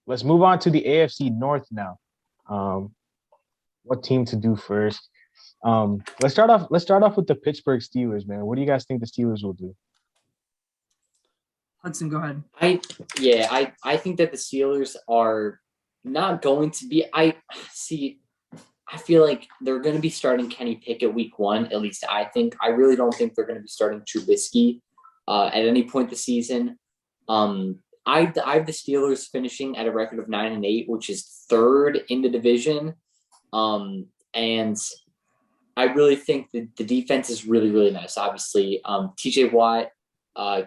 let's move on to the AFC North now. Um, what team to do first? Let's start off. Let's start off with the Pittsburgh Steelers, man. What do you guys think the Steelers will do? Hudson, go ahead. I think that the Steelers are not going to be. I see. I feel like they're going to be starting Kenny Pickett week one. At least I think. I really don't think they're going to be starting Trubisky at any point this season. I have the Steelers finishing at a record of 9-8, which is third in the division. And I really think that the defense is really, really nice. Obviously, TJ Watt,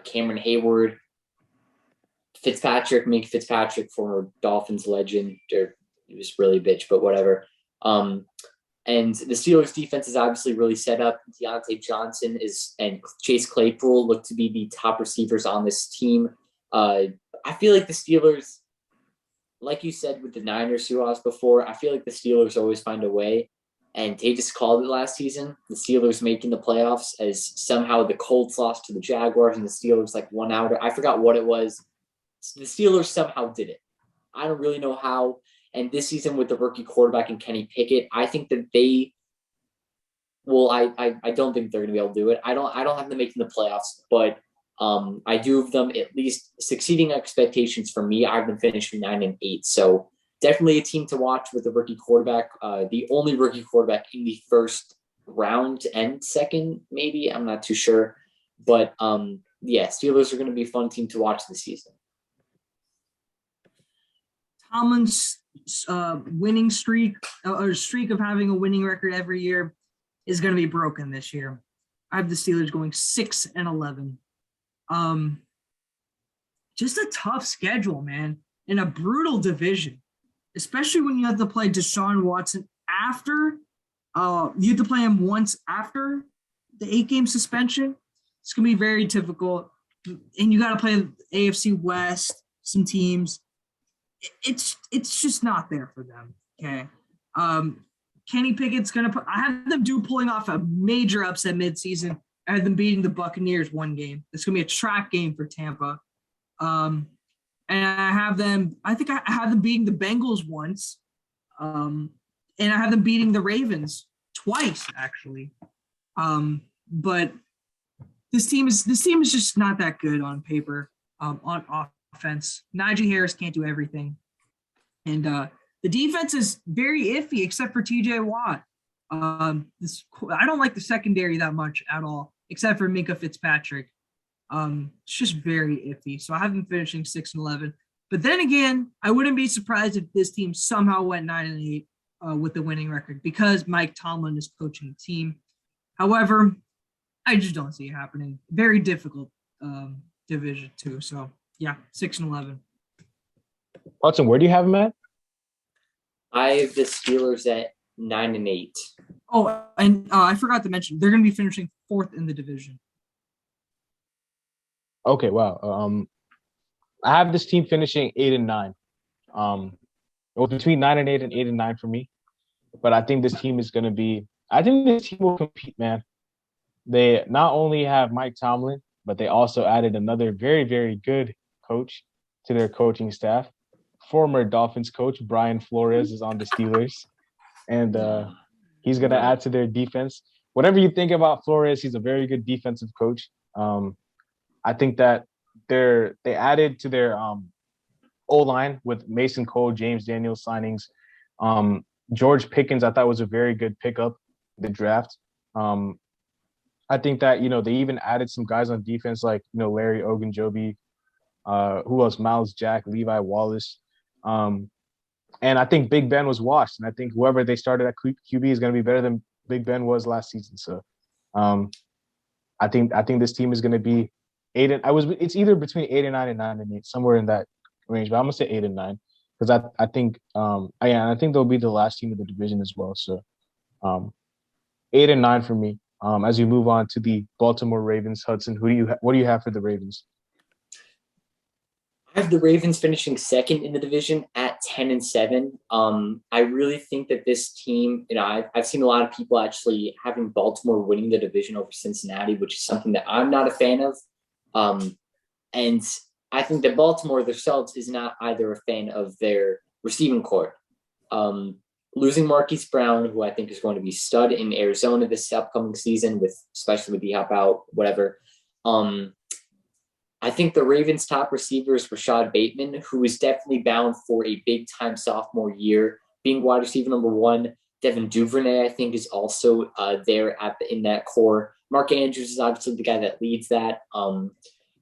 Cameron Hayward, Minka Fitzpatrick, former Dolphins legend. He was really a bitch, but whatever. And the Steelers defense is obviously really set up. Deontay Johnson and Chase Claypool look to be the top receivers on this team. I feel like the Steelers, like you said with the Niners who lost before, I feel like the Steelers always find a way. And they just called it last season. The Steelers making the playoffs as somehow the Colts lost to the Jaguars and the Steelers like won out. I forgot what it was. The Steelers somehow did it. I don't really know how. And this season with the rookie quarterback and Kenny Pickett, I think that they will. I don't think they're going to be able to do it. I don't have them making the playoffs, but I do have them at least succeeding expectations for me. I have them finishing 9-8. So definitely a team to watch with the rookie quarterback. The only rookie quarterback in the first round and second, maybe. I'm not too sure. But Steelers are going to be a fun team to watch this season. Tomlin's winning streak or streak of having a winning record every year is going to be broken this year. I have the Steelers going 6-11. Just a tough schedule, man, in a brutal division, especially when you have to play Deshaun Watson after. You have to play him once after the 8-game suspension. It's going to be very difficult. And you got to play AFC West, some teams. It's just not there for them. Okay. Kenny Pickett's going to I have them pulling off a major upset midseason. I had them beating the Buccaneers one game. It's going to be a trap game for Tampa. And I have them beating the Bengals once. And I have them beating the Ravens twice, actually. But this team is just not that good on paper, on offense. Najee Harris can't do everything. And the defense is very iffy except for TJ Watt. I don't like the secondary that much at all, except for Minka Fitzpatrick. It's just very iffy. So I have them finishing 6-11. But then again, I wouldn't be surprised if this team somehow went 9-8 with the winning record because Mike Tomlin is coaching the team. However, I just don't see it happening. Very difficult division too. So yeah, 6-11. Hudson, where do you have them at? I have the Steelers at 9-8. Oh, and I forgot to mention they're going to be finishing 4th in the division. Okay, wow. I have this team finishing 8-9. Well, between 9-8 and 8-9 for me. But I think this team is going to be. I think this team will compete, man. They not only have Mike Tomlin, but they also added another very, very good coach to their coaching staff. Former Dolphins coach Brian Flores is on the Steelers, and he's going to add to their defense. Whatever you think about Flores, he's a very good defensive coach. I think that they added to their O-line with Mason Cole, James Daniels signings. George Pickens, I thought was a very good pickup in the draft. I think that, they even added some guys on defense like, Larry Ogunjobi, who else? Miles Jack, Levi Wallace. And I think Big Ben was washed. And I think whoever they started at QB is going to be better than Big Ben was last season. So I think this team is going to be it's either between 8-9 and 9-8, somewhere in that range. But I'm going to say 8-9 because I think I think they'll be the last team of the division as well. So 8-9 for me. As you move on to the Baltimore Ravens, Hudson, what do you have for the Ravens? I have the Ravens finishing 2nd in the division at 10-7. I really think that this team, I've seen a lot of people actually having Baltimore winning the division over Cincinnati, which is something that I'm not a fan of. And I think that Baltimore themselves is not either a fan of their receiving corps. Losing Marquise Brown, who I think is going to be stud in Arizona this upcoming season, especially with the hop out, whatever. I think the Ravens' top receiver is Rashad Bateman, who is definitely bound for a big-time sophomore year, being wide receiver number 1. Devin Duvernay, I think, is also there in that core. Mark Andrews is obviously the guy that leads that,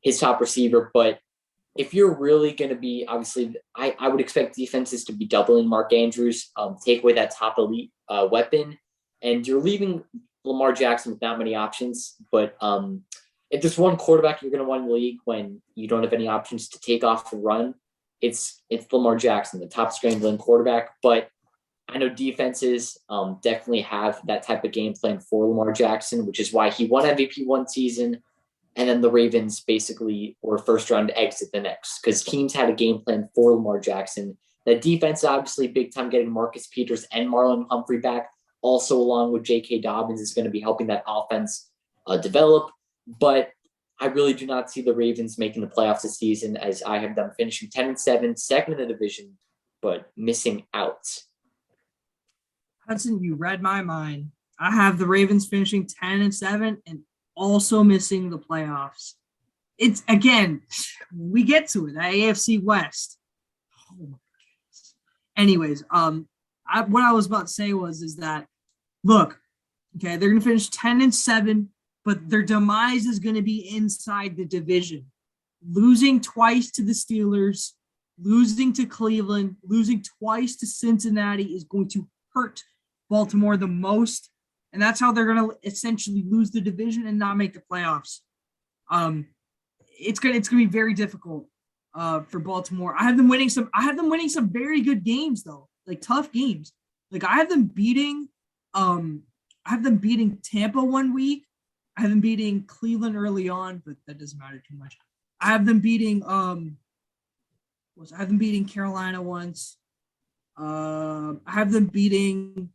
his top receiver. But if you're really going to be, obviously, I would expect defenses to be doubling Mark Andrews, take away that top elite weapon, and you're leaving Lamar Jackson with not many options. But if there's one quarterback you're going to want in the league when you don't have any options to take off and run, it's Lamar Jackson, the top scrambling quarterback. But I know defenses definitely have that type of game plan for Lamar Jackson, which is why he won MVP one season, and then the Ravens basically were first round to exit the next, because teams had a game plan for Lamar Jackson. The defense, obviously, big time getting Marcus Peters and Marlon Humphrey back, also along with J.K. Dobbins, is going to be helping that offense develop. But I really do not see the Ravens making the playoffs this season, as I have them finishing 10-7, second in the division, but missing out. Hudson, you read my mind. I have the Ravens finishing 10-7 and also missing the playoffs. It's, again, we get to it, that AFC West. Oh my goodness. Anyways, what I was about to say is that, look, okay, they're going to finish 10-7, but their demise is going to be inside the division. Losing twice to the Steelers, losing to Cleveland, losing twice to Cincinnati is going to hurt Baltimore the most. And that's how they're going to essentially lose the division and not make the playoffs. It's going to be very difficult for Baltimore. I have them winning some very good games, though, like tough games. Like I have them beating Tampa one week. I have them beating Cleveland early on, but that doesn't matter too much. I have them beating Carolina once. I have them beating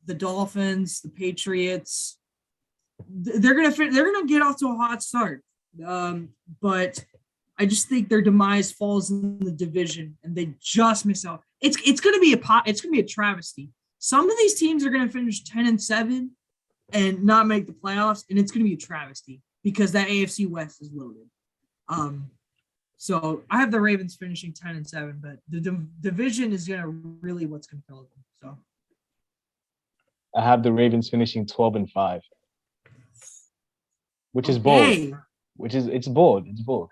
the Dolphins, the Patriots. They're gonna get off to a hot start, but I just think their demise falls in the division, and they just miss out. It's gonna be a travesty. Some of these teams are gonna finish 10-7 and not make the playoffs, and it's gonna be a travesty because that AFC West is loaded. So I have the Ravens finishing 10-7, but the division is gonna really what's gonna kill them. So I have the Ravens finishing 12-5, which is bold. It's bold. It's bold.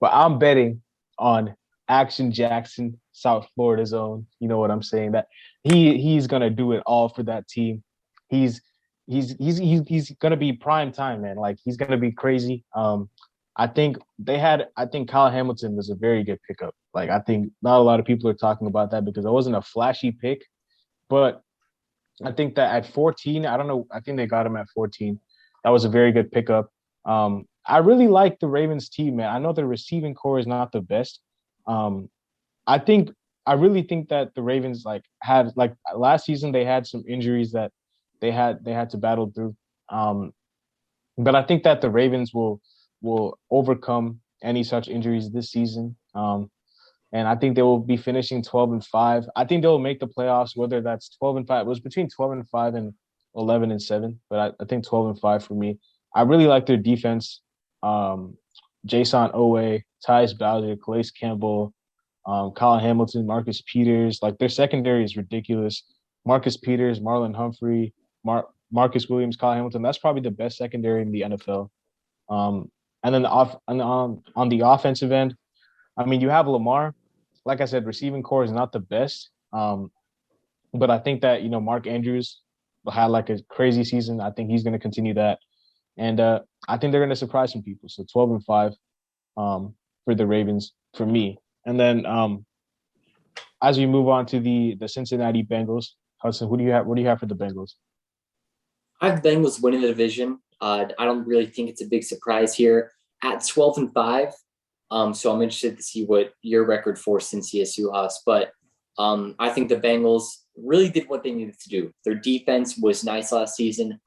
But I'm betting on Action Jackson, South Florida zone. You know what I'm saying? That he's gonna do it all for that team. He's gonna be prime time, man. Like he's gonna be crazy. I think Kyle Hamilton was a very good pickup. Like I think not a lot of people are talking about that because it wasn't a flashy pick, but I think that at 14, I don't know. I think they got him at 14. That was a very good pickup. I really like the Ravens team, man. I know the receiving core is not the best. I really think that the Ravens had last season they had some injuries that they had to battle through. But I think that the Ravens will overcome any such injuries this season. And I think they will be finishing 12-5. I think they'll make the playoffs, whether that's 12-5. It was between 12-5 and 11-7, but I think 12-5 for me. I really like their defense. Jason Owe, Tyus Bowser, Calais Campbell, Kyle Hamilton, Marcus Peters. Like their secondary is ridiculous. Marcus Peters, Marlon Humphrey, Marcus Williams, Kyle Hamilton. That's probably the best secondary in the NFL. And then on the offensive end, I mean, you have Lamar. Like I said, receiving core is not the best. But I think that, Mark Andrews had like a crazy season. I think he's going to continue that. And I think they're going to surprise some people. So 12-5 for the Ravens for me. And then as we move on to the Cincinnati Bengals, Hudson, what do you have for the Bengals? I have Bengals winning the division. I don't really think it's a big surprise here at 12-5. So I'm interested to see what your record for Cincy is, Suhas. But I think the Bengals really did what they needed to do. Their defense was nice last season.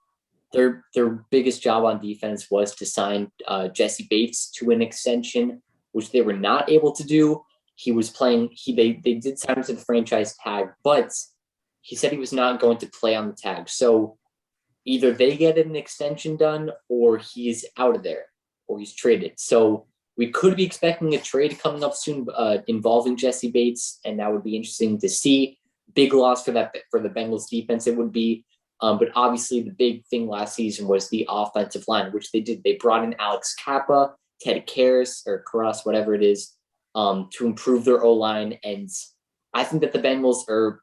Their biggest job on defense was to sign Jesse Bates to an extension. which they were not able to do. He was playing. They did sign him to the franchise tag, but he said he was not going to play on the tag. So either they get an extension done, or he's out of there, or he's traded. So we could be expecting a trade coming up soon involving Jesse Bates, and that would be interesting to see. Big loss for the Bengals defense, it would be. But obviously the big thing last season was the offensive line, which they did. They brought in Alex Kappa, Ted Karras, or Karras, whatever it is, to improve their O-line. And I think that the Bengals are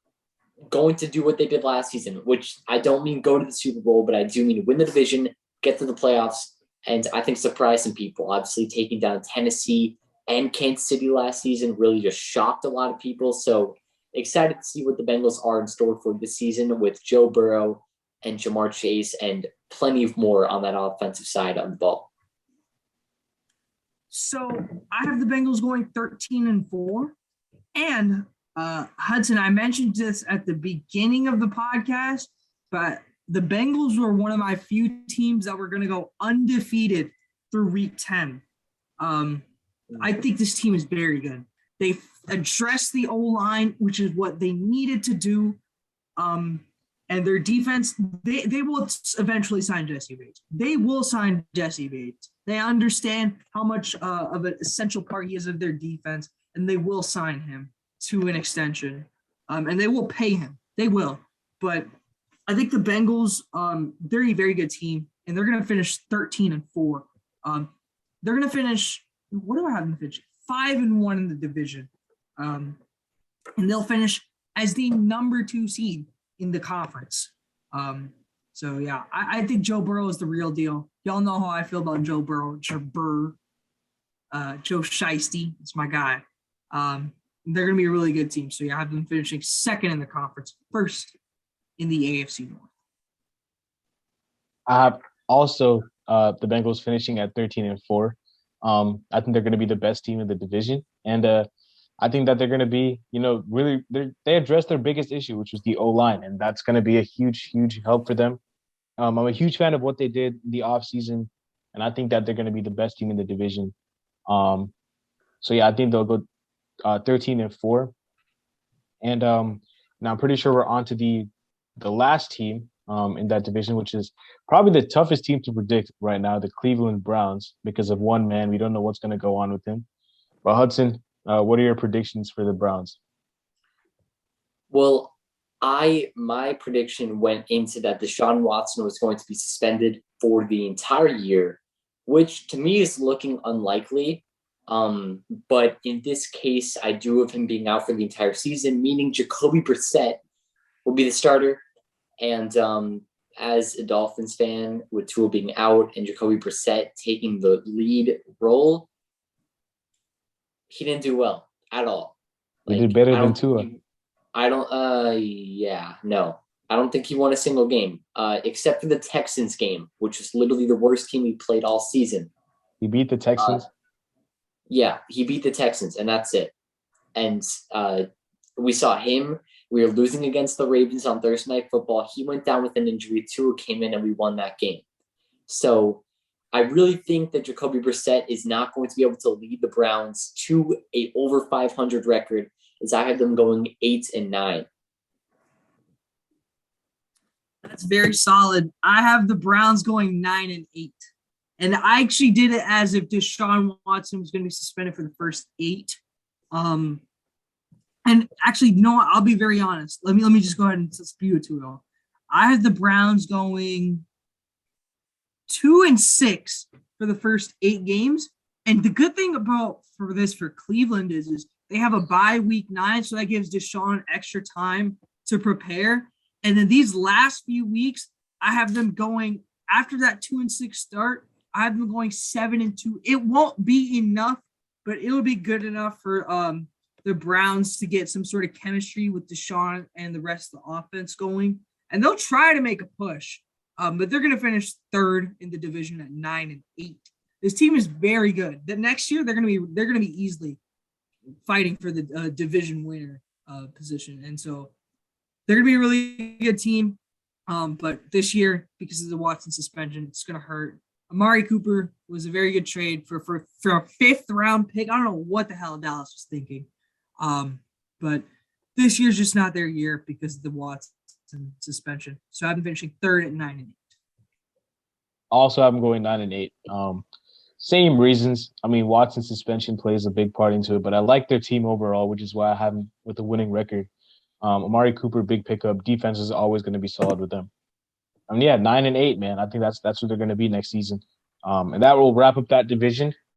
going to do what they did last season, which I don't mean go to the Super Bowl, but I do mean win the division, get to the playoffs, and I think surprise some people. Obviously, taking down Tennessee and Kansas City last season really just shocked a lot of people. So excited to see what the Bengals are in store for this season with Joe Burrow and Jamar Chase and plenty of more on that offensive side of the ball. So I have the Bengals going 13-4. And Hudson, I mentioned this at the beginning of the podcast, but the Bengals were one of my few teams that were going to go undefeated through week 10. I think this team is very good. They addressed the O-line, which is what they needed to do. And their defense, they will eventually sign Jesse Bates. They will sign Jesse Bates. They understand how much of an essential part he is of their defense, and they will sign him to an extension. And they will pay him. They will. But I think the Bengals, they're a very good team, and they're going to finish 13-4. They're going to finish, what do I have them finish? 5-1 in the division. And they'll finish as the number 2 seed in the conference. So yeah, I think Joe Burrow is the real deal. Y'all know how I feel about Joe Burrow. Joe Shiesty, it's my guy. They're going to be a really good team. So yeah, I have them finishing 2nd in the conference, 1st in the AFC North. I have also the Bengals finishing at 13-4. I think they're going to be the best team in the division. And I think that they're going to be, really, they addressed their biggest issue, which was the O-line. And that's going to be a huge, huge help for them. I'm a huge fan of what they did in the offseason. And I think that they're going to be the best team in the division. So yeah, I think they'll go 13-4. And now I'm pretty sure we're on to the last team in that division, which is probably the toughest team to predict right now, the Cleveland Browns, because of one man. We don't know what's going to go on with him. But Hudson, what are your predictions for the Browns? Well, my prediction went into that Deshaun Watson was going to be suspended for the entire year, which to me is looking unlikely. But in this case, I do have him being out for the entire season, meaning Jacoby Brissett will be the starter. And as a Dolphins fan, with Tua being out and Jacoby Brissett taking the lead role, he didn't do well at all. He did better than Tua. I don't think he won a single game, except for the Texans game, which was literally the worst team he played all season. He beat the Texans? Yeah, he beat the Texans, and that's it. And we saw him. We were losing against the Ravens on Thursday Night Football. He went down with an injury. Tua came in, and we won that game. So I really think that Jacoby Brissett is not going to be able to lead the Browns to a over 500 record, as I have them going 8-9. That's very solid. I have the Browns going 9-8. And I actually did it as if Deshaun Watson was going to be suspended for the first 8. And actually, no, I'll be very honest. Let me just go ahead and spew it to it all. I have the Browns going 2-6 for the first 8 games. And the good thing for Cleveland is they have a bye week 9, so that gives Deshaun extra time to prepare. And then these last few weeks, I have them going after that 2-6 start. I have them going 7-2. It won't be enough, but it'll be good enough for the Browns to get some sort of chemistry with Deshaun and the rest of the offense going. And they'll try to make a push, but they're going to finish 3rd in the division at 9-8. This team is very good. The next year they're going to be easily fighting for the division winner position, and so they're going to be a really good team. But this year, because of the Watson suspension, it's going to hurt. Amari Cooper was a very good trade for a fifth-round pick. I don't know what the hell Dallas was thinking. But this year's just not their year because of the Watson suspension. So I've been finishing third at 9-8. Also, I'm going 9-8. Same reasons. I mean, Watson's suspension plays a big part into it, but I like their team overall, which is why I have them with a winning record. Amari Cooper, big pickup. Defense is always going to be solid with them. 9-8, man. I think that's what they're going to be next season. And that will wrap up that division.